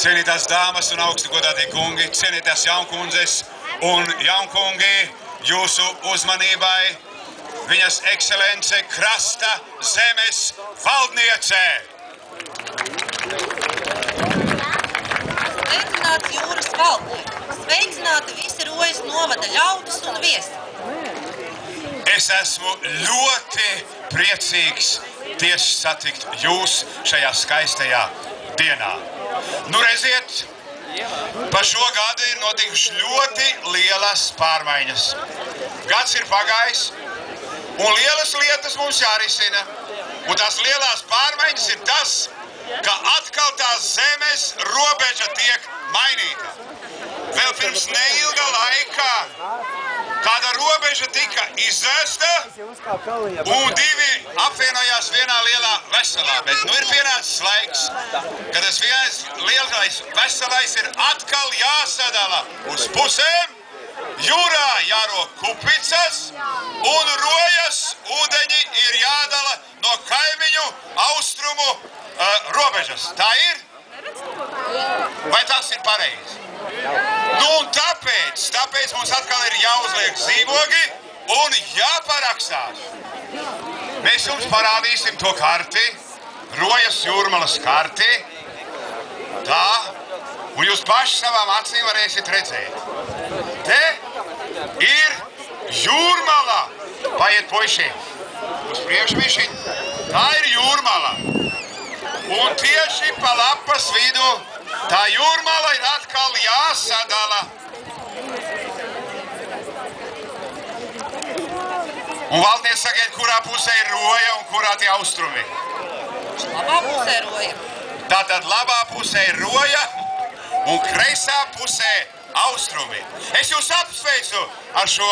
Cienītās dāmas un augsti godātie kungi, cienītās jaunkundzes un jaunkungi, jūsu uzmanībai viņas ekscelence krasta zemes valdniece. Sveicināts jūras valdnieki, sveicināti visi Rojas novada ļaudis un viesi. Es esmu ļoti priecīgs tieši satikt jūs šajā skaistajā dienā. Nu redziet, pa šo gadu ir notikuši ļoti lielas pārmaiņas. Gads ir pagājis, un lielas lietas mums jārisina. Un tās lielās pārmaiņas ir tas, ka atkal tās zemes robeža tiek mainīta. Vēl pirms neilga laika kāda robeža tika izvesta, un divi apvienojās vienā lielā veselā. Bet nu ir pienācis laiks, kad tas viens lielais veselais ir atkal jāsadala uz pusēm. Jūrā jārok Kupicas, un Rojas ūdeņi ir jādala no kaimiņu austrumu robežas. Tā ir? Vai tas ir pareizi? Nu un tāpēc mums atkal ir jāuzliek zīmogi un jāparakstās. Mēs jums parādīsim to karti, Rojas jūrmalas karti, tā, un jūs paši savām acīm varēsiet redzēt. Te ir jūrmala. Paiet puiši, uz priekšu bišķiņ. Tā ir jūrmala. Un tieši pa lapas vidu tā jūrmala ir atkal jāsadala. Un valdnieks sakiet, kurā pusē ir Roja un kurā tie austrumi? Labā pusē Roja. Tātad labā pusē ir Roja un kreisā pusē austrumi. Es jūs apsveicu ar šo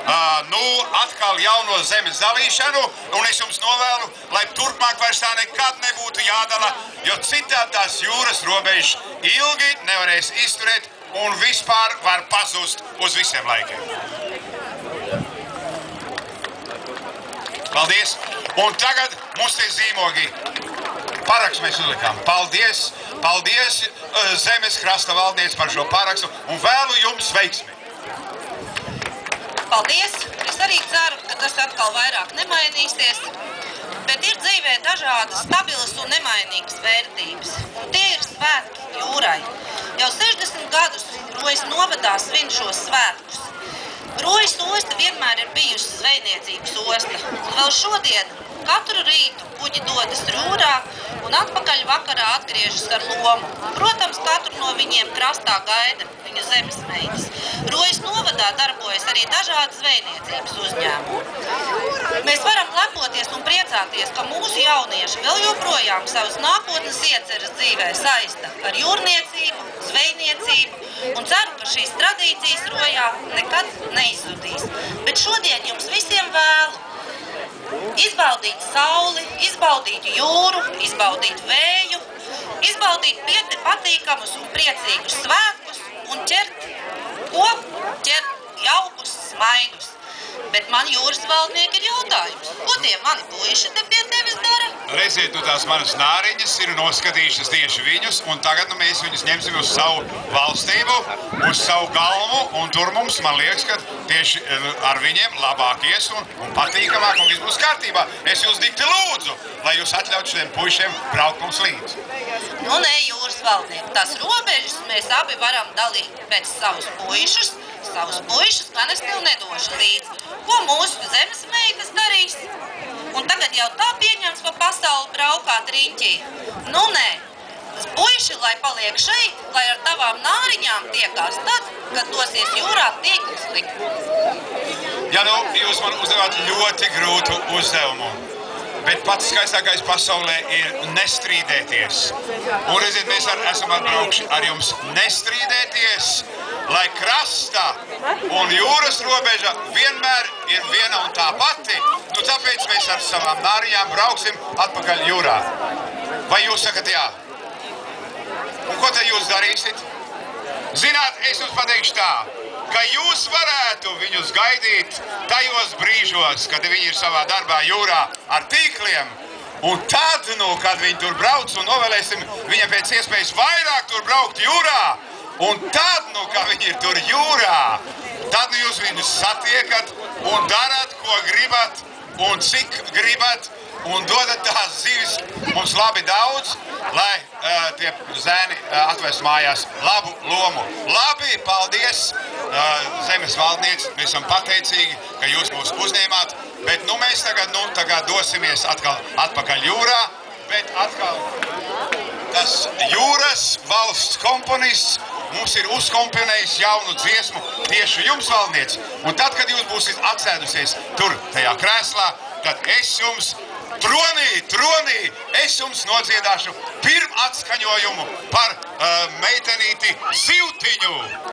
atkal jauno zemes dalīšanu, un es jums novēlu, lai turpmāk vairs tā nekad nebūtu jādala, jo citādi tās jūras robežas ilgi nevarēs izturēt un vispār var pazust uz visiem laikiem. Paldies! Un tagad mums te zīmogi. Parakstu mēs uzlikām. Paldies! Paldies zemes krasta valdniece par šo parakstu un vēlu jums veiksmi! Paldies! Es arī ceru, ka tas atkal vairāk nemainīsies, bet ir dzīvē dažādas stabilas un nemainīgas vērtības. Un tie ir svētki jūrai. Jau 60 gadus Rojas novadā svin šos svētkus. Rojas osta vienmēr ir bijusi zvejniecības osta, un vēl šodien katru rītu kuģi dodas jūrā un atpakaļ vakarā atgriežas ar lomu. Protams, katru no viņiem krastā gaida viņu zemesmeitas. Rojas novadā darbojas arī dažādi zvejniecības uzņēmumi. Mēs varam lepoties un priecāties, ka mūsu jaunieši vēl joprojām savas nākotnes ieceres dzīvē saista ar jūrniecību, zvejniecību, un ceru, ka šīs tradīcijas Rojā nekad neizzudīs. Bet šodien jums visiem vēlu izbaudīt sauli, izbaudīt jūru, izbaudīt vēju, izbaudīt patīkamus un priecīgus svētkus un ķert jaukus smaidus. Bet man jūras valdnieki ir jautājums, ko tie mani puiši te pie tevis dara? Redziet, tās manas nāriņas ir noskatījušas tieši viņus, un tagad mēs viņus ņemsim uz savu valstību, uz savu galvu, un tur mums, man liekas, ka tieši ar viņiem labāk ies un patīkamāk, un viss būs kārtībā. Es jūs dikti lūdzu, lai jūs atļautu šiem puišiem braukt mums līdzi. Nu, ne, jūras valdnieki, tās robežas mēs abi varam dalīt pēc savus puišus, gan es tev nedošu līdzi. Ko mūsu zemesmeitas darīs? Un tagad jau tā pieņems pa pasauli braukāt riņķī. Nu, nē, puiši, lai paliek šeit, lai ar tavām nāriņām tiekās tad, kad dosies jūrā tīklus likt. Ja, nu, jūs man uzdevāt ļoti grūtu uzdevumu. Bet pats skaistākais pasaulē ir nestrīdēties. Un, redziet, mēs esam atbraukuši ar jums nestrīdēties, lai krasta un jūras robeža vienmēr ir viena un tā pati. Nu, tāpēc mēs ar savām nāriņām brauksim atpakaļ jūrā. Vai jūs sakat jā? Un ko tad jūs darīsit? Zināt, es jums pateikšu tā, ka jūs varētu viņus gaidīt tajos brīžos, kad viņi ir savā darbā jūrā ar tīkliem, Un tad, kad viņi tur brauc un novēlēsim viņam pēc iespējas vairāk tur braukt jūrā, un tad, kad viņi ir tur jūrā, tad jūs viņus satiekat un darat, ko gribat un cik gribat, un dodat tās zivis mums labi daudz, lai tie zēni atvest mājās labu lomu. Labi, paldies, zemes valdnieks, mēs esam pateicīgi, ka jūs mūs uzņēmāt, bet mēs tagad dosimies atpakaļ jūrā, bet atkal tas jūras valsts komponists mums ir uzkomponējis jaunu dziesmu tieši jums, valdniec. Un tad, kad jūs būsiet atsēdusies tur tajā krēslā, tad es jums tronī, es jums nodziedāšu pirmatskaņojumu par meitenīti Zivtiņu.